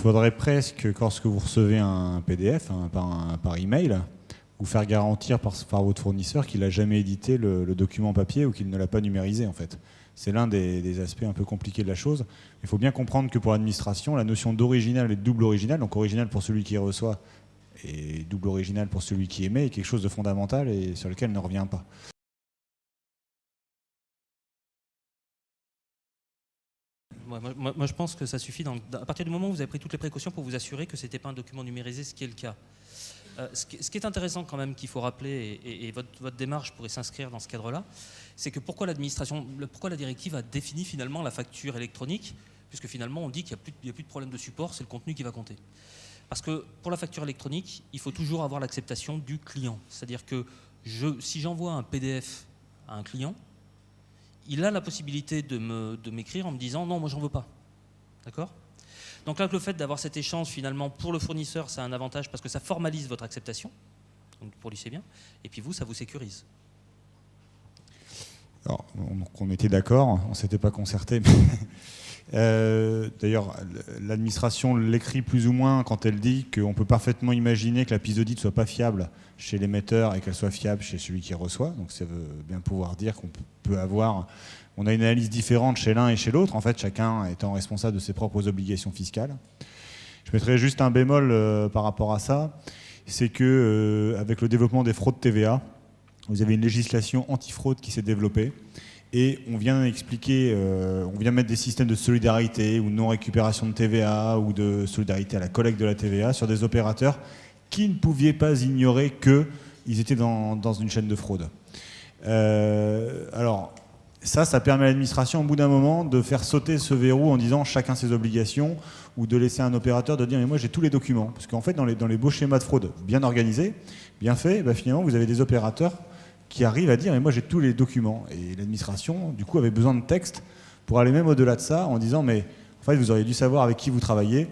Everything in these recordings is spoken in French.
faudrait presque, lorsque vous recevez un PDF par email, vous faire garantir par votre fournisseur qu'il n'a jamais édité le document papier ou qu'il ne l'a pas numérisé en fait. C'est l'un des aspects un peu compliqués de la chose. Il faut bien comprendre que pour l'administration, la notion d'original et de double original, donc original pour celui qui reçoit et double original pour celui qui émet, est quelque chose de fondamental et sur lequel on ne revient pas. Moi, je pense que ça suffit. À partir du moment où vous avez pris toutes les précautions pour vous assurer que ce n'était pas un document numérisé, ce qui est le cas. Ce qui est intéressant quand même qu'il faut rappeler, et votre démarche pourrait s'inscrire dans ce cadre-là, c'est que pourquoi la directive a défini finalement la facture électronique, puisque finalement on dit qu'il n'y a plus de problème de support, c'est le contenu qui va compter. Parce que pour la facture électronique, il faut toujours avoir l'acceptation du client. C'est-à-dire que si j'envoie un PDF à un client, il a la possibilité de m'écrire en me disant « non, moi j'en veux pas ». D'accord ? Donc là, le fait d'avoir cet échange, finalement, pour le fournisseur, c'est un avantage parce que ça formalise votre acceptation, donc pour lui c'est bien, et puis vous, ça vous sécurise. Alors, on était d'accord, on ne s'était pas concerté, mais d'ailleurs, l'administration l'écrit plus ou moins quand elle dit qu'on peut parfaitement imaginer que la piste d'audit ne soit pas fiable chez l'émetteur et qu'elle soit fiable chez celui qui reçoit. Donc ça veut bien pouvoir dire qu'on peut avoir... On a une analyse différente chez l'un et chez l'autre, en fait, chacun étant responsable de ses propres obligations fiscales. Je mettrais juste un bémol par rapport à ça, c'est que avec le développement des fraudes TVA, vous avez une législation anti-fraude qui s'est développée et on vient expliquer, on vient mettre des systèmes de solidarité ou de non-récupération de TVA ou de solidarité à la collecte de la TVA sur des opérateurs qui ne pouvaient pas ignorer qu'ils étaient dans une chaîne de fraude. Alors, ça permet à l'administration, au bout d'un moment, de faire sauter ce verrou en disant chacun ses obligations ou de laisser un opérateur de dire mais moi j'ai tous les documents. Parce qu'en fait, dans les beaux schémas de fraude bien organisés, bien faits, finalement, vous avez des opérateurs qui arrivent à dire mais moi j'ai tous les documents. Et l'administration, du coup, avait besoin de texte pour aller même au-delà de ça en disant mais en fait, vous auriez dû savoir avec qui vous travaillez.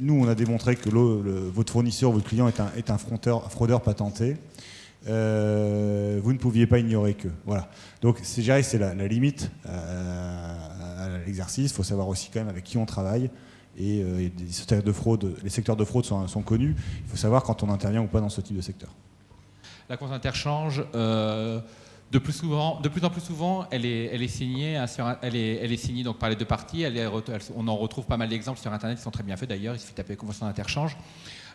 Nous, on a démontré que votre fournisseur, votre client est un fraudeur patenté. Vous ne pouviez pas ignorer que. Voilà. Donc, c'est la limite à l'exercice. Il faut savoir aussi quand même avec qui on travaille. Et les secteurs de fraude sont connus. Il faut savoir quand on intervient ou pas dans ce type de secteur. La compte interchange, de plus en plus souvent, elle est signée, elle est signée donc par les deux parties. On en retrouve pas mal d'exemples sur Internet qui sont très bien faits d'ailleurs. Il suffit de taper convention d'interchange.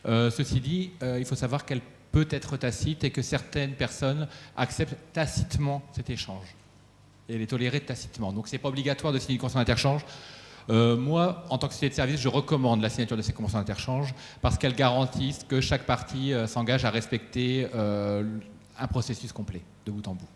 Ceci dit, il faut savoir qu'elle peut être tacite et que certaines personnes acceptent tacitement cet échange. Et elle est tolérée tacitement. Donc ce n'est pas obligatoire de signer une convention d'interchange. Moi, en tant que société de service, je recommande la signature de ces conventions d'interchange parce qu'elles garantissent que chaque partie s'engage à respecter un processus complet, de bout en bout.